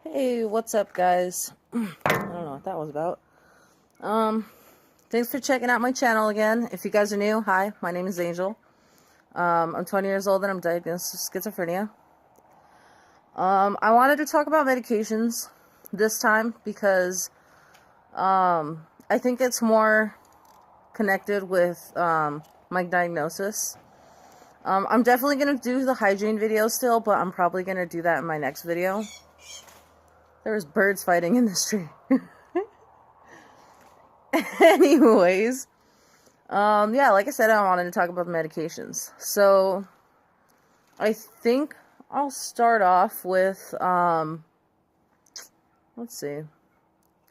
Hey, what's up, guys? I don't know what that was about. Thanks for checking out my channel again. If you guys are new, hi, my name is Angel. I'm 20 years old and I'm diagnosed with schizophrenia. I wanted to talk about medications this time because, I think it's more connected with, my diagnosis. I'm definitely going to do the hygiene video still, but I'm probably going to do that in my next video. There was birds fighting in this tree. Anyways, yeah, like I said, I wanted to talk about the medications. So, I think I'll start off with, let's see.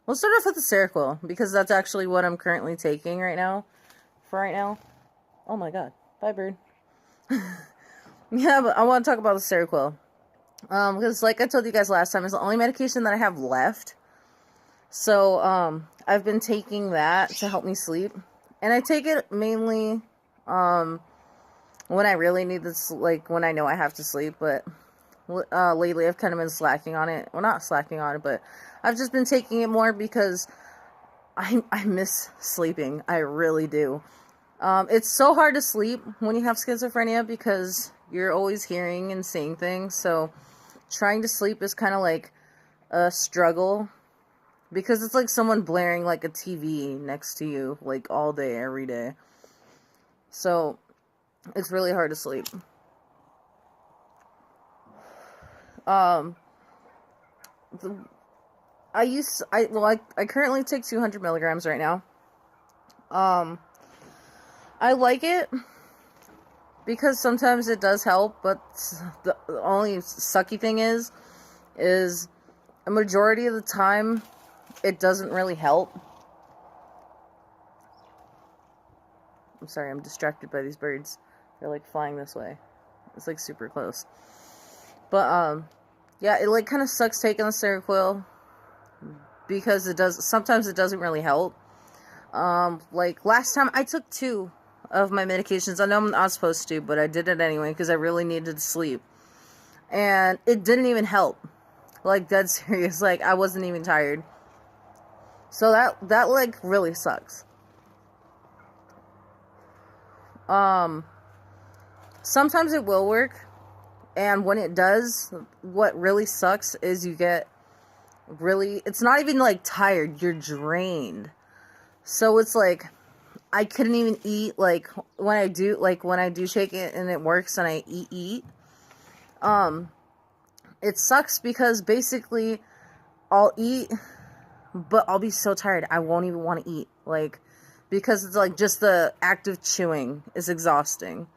We'll start off with the Seroquel, because that's actually what I'm currently taking right now. Oh my god. Bye, bird. Yeah, but I want to talk about the Seroquel. Because like I told you guys last time, it's the only medication that I have left. So, I've been taking that to help me sleep. And I take it mainly, when I really need this, like, when I know I have to sleep. But, lately I've kind of been slacking on it. Well, not slacking on it, but I've just been taking it more because I miss sleeping. I really do. It's so hard to sleep when you have schizophrenia because you're always hearing and seeing things. So, trying to sleep is kind of like a struggle. Because it's like someone blaring like a TV next to you, like all day, every day. So, it's really hard to sleep. I currently take 200 milligrams right now. I like it because sometimes it does help, but the only sucky thing is a majority of the time it doesn't really help. I'm sorry, I'm distracted by these birds. They're like flying this way. It's like super close. But yeah, it like kind of sucks taking the Seroquel because sometimes it doesn't really help. Like last time I took 2 of my medications. I know I'm not supposed to, but I did it anyway because I really needed to sleep. And it didn't even help. Like dead serious, like I wasn't even tired. So that like really sucks. Sometimes it will work, and when it does, what really sucks is you get it's not even like tired, you're drained. So it's like I couldn't even eat like when I do take it and it works and I eat. It sucks because basically I'll eat, but I'll be so tired I won't even want to eat, like, because it's like just the act of chewing is exhausting.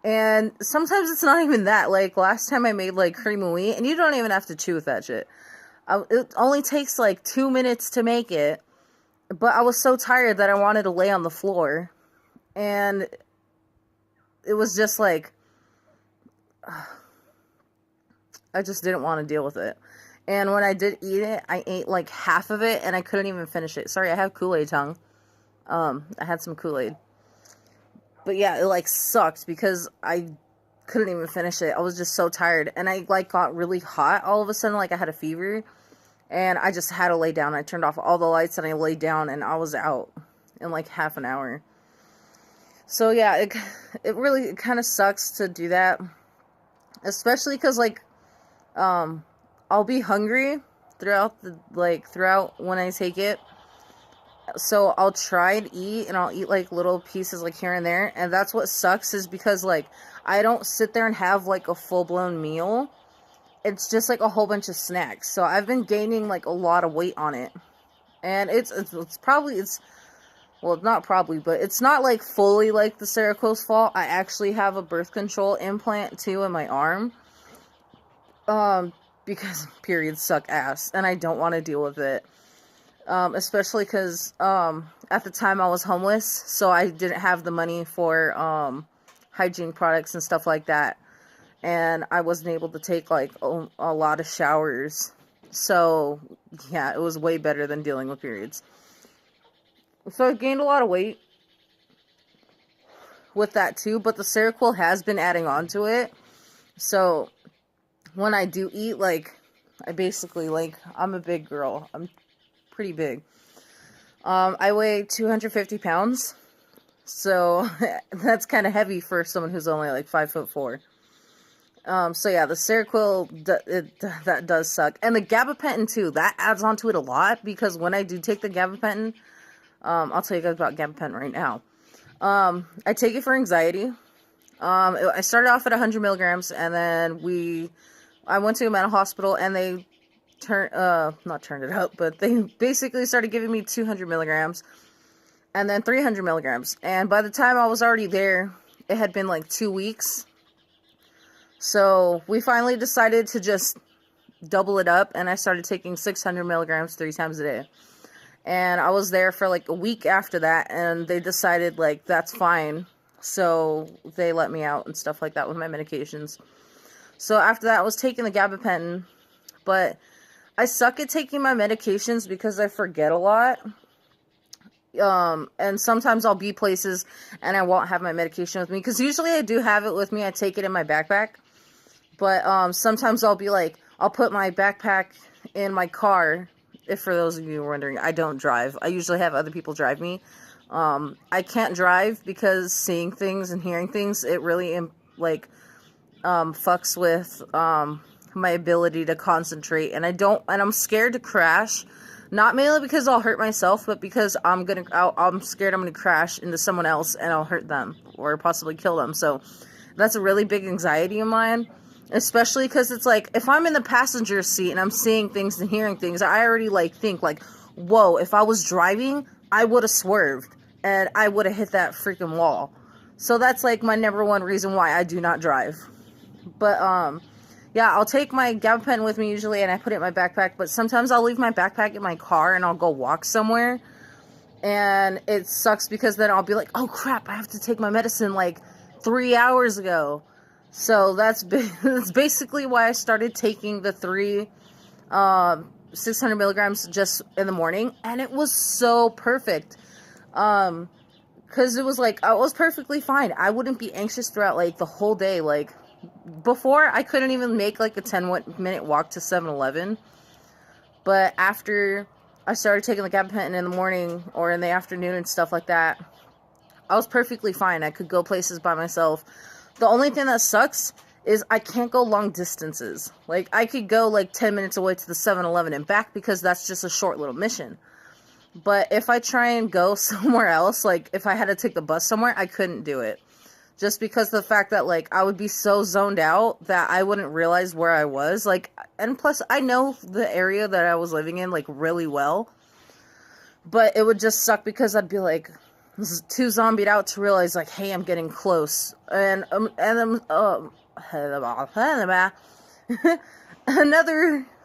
And sometimes it's not even that. Like last time I made like cream of wheat, and you don't even have to chew with that shit. It only takes like 2 minutes to make it, but I was so tired that I wanted to lay on the floor, and it was just like I just didn't want to deal with it. And when I did eat it, I ate like half of it and I couldn't even finish it. Sorry, I have Kool-Aid tongue. I had some Kool-Aid. But yeah, it like sucked because I couldn't even finish it. I was just so tired. And I like got really hot all of a sudden, like I had a fever. And I just had to lay down. I turned off all the lights and I laid down and I was out in like half an hour. So yeah, it really kind of sucks to do that. Especially because like, I'll be hungry throughout when I take it. So I'll try to eat, and I'll eat like little pieces like here and there. And that's what sucks, is because like I don't sit there and have like a full-blown meal. It's just like a whole bunch of snacks. So I've been gaining like a lot of weight on it. And it's not probably, but it's not like fully like the Seroquel's fault. I actually have a birth control implant too in my arm. Because periods suck ass, and I don't want to deal with it. Especially because, at the time I was homeless, so I didn't have the money for, hygiene products and stuff like that. And I wasn't able to take, like, a lot of showers. So, yeah, it was way better than dealing with periods. So I gained a lot of weight with that too, but the Seroquel has been adding on to it. So when I do eat, like, I basically, like, I'm a big girl. I'm pretty big. I weigh 250 pounds. So, that's kind of heavy for someone who's only, like, 5'4". So yeah, the Seroquel, that does suck. And the gabapentin, too, that adds on to it a lot, because when I do take the gabapentin, I'll tell you guys about gabapentin right now. I take it for anxiety. I started off at 100 milligrams, and then I went to a mental hospital, and they not turned it up, but they basically started giving me 200 milligrams, and then 300 milligrams. And by the time I was already there, it had been like 2 weeks. So we finally decided to just double it up, and I started taking 600 milligrams 3 times a day. And I was there for like a week after that, and they decided, like, that's fine. So they let me out and stuff like that with my medications. So after that, I was taking the gabapentin, but I suck at taking my medications because I forget a lot. And sometimes I'll be places and I won't have my medication with me, because usually I do have it with me. I take it in my backpack. But sometimes I'll be like, I'll put my backpack in my car. If for those of you wondering, I don't drive. I usually have other people drive me. I can't drive because seeing things and hearing things, it really, fucks with, my ability to concentrate. And I'm scared to crash. Not mainly because I'll hurt myself, but because I'm scared I'm gonna crash into someone else and I'll hurt them or possibly kill them. So that's a really big anxiety of mine. Especially because it's like, if I'm in the passenger seat and I'm seeing things and hearing things, I already think whoa, if I was driving, I would have swerved and I would have hit that freaking wall. So that's like my number one reason why I do not drive. But yeah, I'll take my gabapentin with me usually, and I put it in my backpack. But sometimes I'll leave my backpack in my car and I'll go walk somewhere, and it sucks because then I'll be like, oh crap, I have to take my medicine like 3 hours ago. So that's basically why I started taking the 600 milligrams just in the morning, and it was so perfect. Because it was like, I was perfectly fine. I wouldn't be anxious throughout like the whole day. Like before, I couldn't even make like a 10-minute walk to 7-Eleven. But after I started taking the gabapentin in the morning or in the afternoon and stuff like that, I was perfectly fine. I could go places by myself. The only thing that sucks is I can't go long distances. Like, I could go like 10 minutes away to the 7-Eleven and back because that's just a short little mission. But if I try and go somewhere else, like if I had to take the bus somewhere, I couldn't do it. Just because of the fact that like I would be so zoned out that I wouldn't realize where I was. Like, and plus I know the area that I was living in like really well. But it would just suck because I'd be like, too zombied out to realize, like, hey, I'm getting close. And another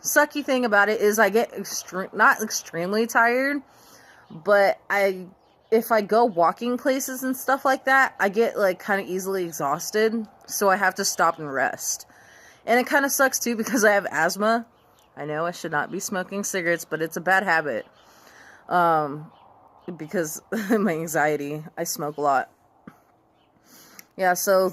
sucky thing about it is I get not extremely tired, but if I go walking places and stuff like that, I get, like, kind of easily exhausted, so I have to stop and rest. And it kind of sucks, too, because I have asthma. I know I should not be smoking cigarettes, but it's a bad habit. Because of my anxiety, I smoke a lot. Yeah, so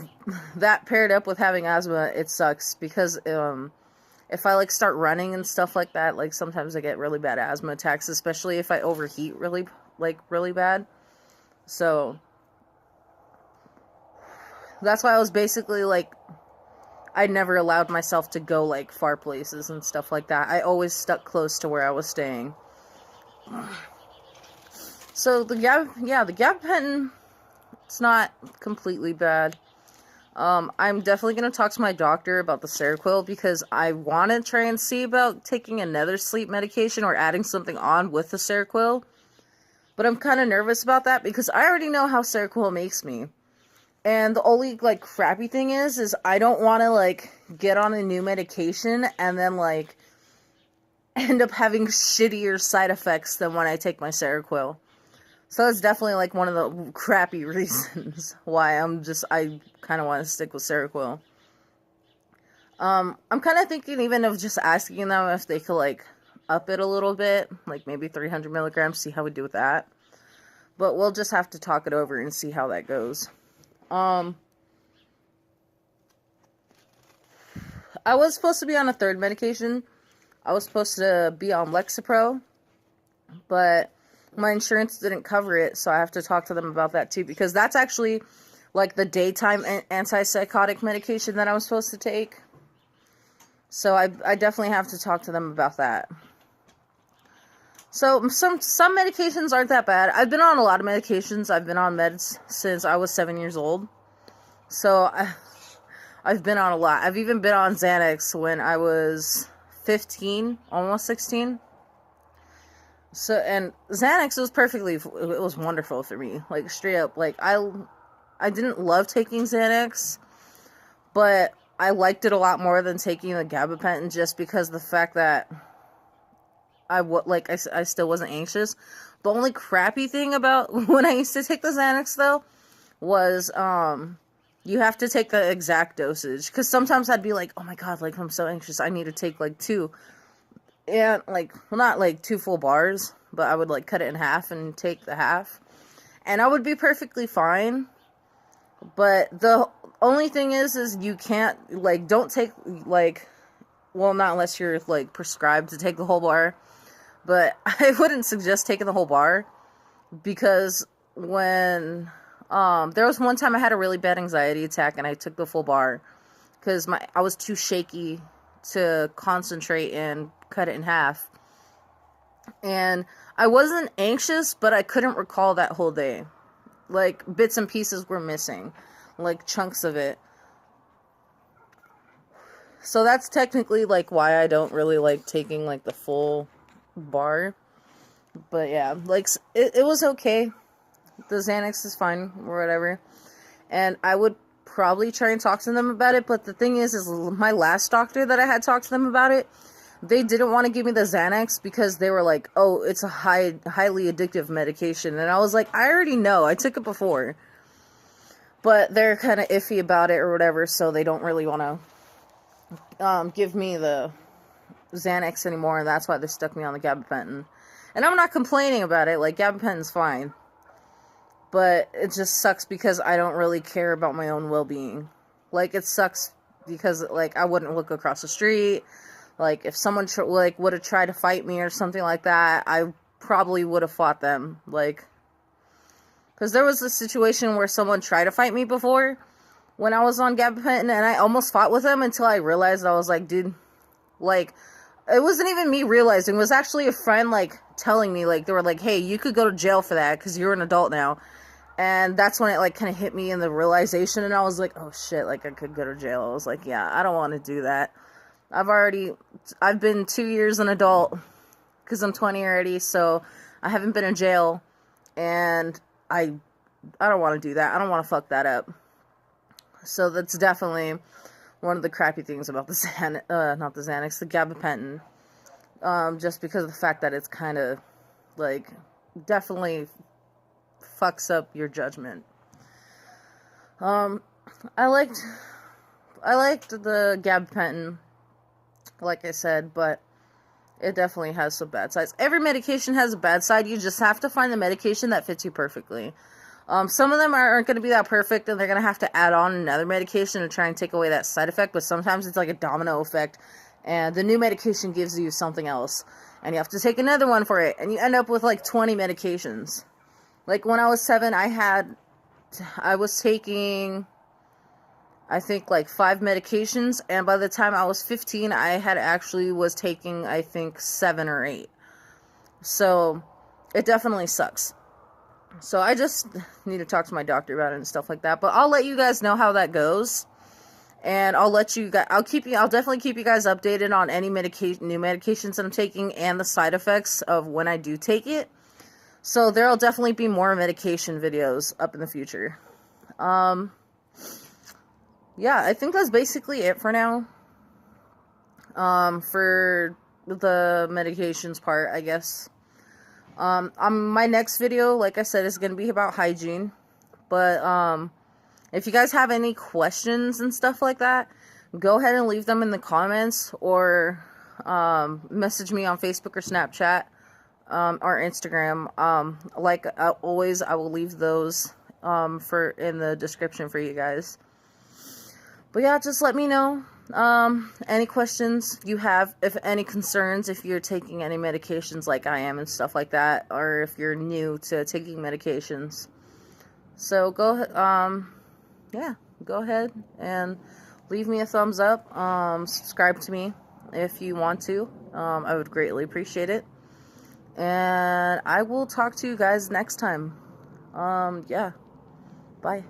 that paired up with having asthma, it sucks. Because if I like start running and stuff like that, like sometimes I get really bad asthma attacks, especially if I overheat really bad. So that's why I was basically like, I never allowed myself to go like far places and stuff like that. I always stuck close to where I was staying. So the gabapentin, it's not completely bad. I'm definitely going to talk to my doctor about the Seroquel because I want to try and see about taking another sleep medication or adding something on with the Seroquel. But I'm kind of nervous about that because I already know how Seroquel makes me. And the only, like, crappy thing is I don't want to, like, get on a new medication and then, like, end up having shittier side effects than when I take my Seroquel. So it's definitely, like, one of the crappy reasons why I kind of want to stick with Seroquel. I'm kind of thinking even of just asking them if they could, like, up it a little bit. Like, maybe 300 milligrams, see how we do with that. But we'll just have to talk it over and see how that goes. I was supposed to be on a third medication, I was supposed to be on Lexapro, but my insurance didn't cover it, so I have to talk to them about that too, because that's actually like the daytime antipsychotic medication that I was supposed to take. So I definitely have to talk to them about that. So some medications aren't that bad. I've been on a lot of medications. I've been on meds since I was 7 years old. So I've been on a lot. I've even been on Xanax when I was 15, almost 16. So, and Xanax was it was wonderful for me. Like, straight up, like, I didn't love taking Xanax, but I liked it a lot more than taking the gabapentin, just because of the fact that I still wasn't anxious. The only crappy thing about when I used to take the Xanax, though, was, you have to take the exact dosage. Because sometimes I'd be like, oh my god, like, I'm so anxious, I need to take, like, 2. And, like, well, not, like, 2 full bars, but I would, like, cut it in half and take the half. And I would be perfectly fine. But the only thing is you can't, like, don't take, like, well, not unless you're, like, prescribed to take the whole bar. But I wouldn't suggest taking the whole bar, because when, there was one time I had a really bad anxiety attack and I took the full bar, because I was too shaky to concentrate and cut it in half. And I wasn't anxious, but I couldn't recall that whole day. Like, bits and pieces were missing, like, chunks of it. So that's technically, like, why I don't really like taking, like, the full bar. But yeah, like, it was okay. The Xanax is fine, or whatever. And I would probably try and talk to them about it, but the thing is my last doctor that I had talked to them about it, they didn't want to give me the Xanax because they were like, oh, it's a highly addictive medication. And I was like, I already know, I took it before. But they're kind of iffy about it or whatever, so they don't really want to give me the Xanax anymore, and that's why they stuck me on the gabapentin. And I'm not complaining about it, like, gabapentin's fine. But it just sucks because I don't really care about my own well-being. Like, it sucks because, like, I wouldn't look across the street. Like, if someone, would have tried to fight me or something like that, I probably would have fought them. Like, because there was a situation where someone tried to fight me before when I was on gabapentin, and I almost fought with them until I realized, I was like, dude, like, it wasn't even me realizing. It was actually a friend, like, telling me, like, they were like, hey, you could go to jail for that because you're an adult now. And that's when it, like, kind of hit me in the realization, and I was like, oh shit, like, I could go to jail. I was like, yeah, I don't want to do that. I've been 2 years an adult, because I'm 20 already, so I haven't been in jail, and I don't want to do that. I don't want to fuck that up. So that's definitely one of the crappy things about the the gabapentin. Just because of the fact that it's kind of, like, definitely fucks up your judgment. I liked the gabapentin, like I said, but it definitely has some bad sides. Every medication has a bad side. You just have to find the medication that fits you perfectly. Some of them aren't going to be that perfect, and they're going to have to add on another medication to try and take away that side effect, but sometimes it's like a domino effect, and the new medication gives you something else, and you have to take another one for it, and you end up with like 20 medications. Like, when I was 7, I was taking, I think, like 5 medications, and by the time I was 15, I was taking, I think, 7 or 8. So, it definitely sucks. So, I just need to talk to my doctor about it and stuff like that, but I'll let you guys know how that goes, and I'll definitely keep you guys updated on any new medications that I'm taking, and the side effects of when I do take it. So, there'll definitely be more medication videos up in the future. Yeah, I think that's basically it for now. For the medications part, I guess. My next video, like I said, is going to be about hygiene. But, if you guys have any questions and stuff like that, go ahead and leave them in the comments, or, message me on Facebook or Snapchat, or Instagram. Like always, I will leave those, in the description for you guys. But yeah, just let me know Any questions you have, if any concerns, if you're taking any medications like I am and stuff like that, or if you're new to taking medications. So yeah, go ahead and leave me a thumbs up. Subscribe to me if you want to. I would greatly appreciate it. And I will talk to you guys next time. Yeah. Bye.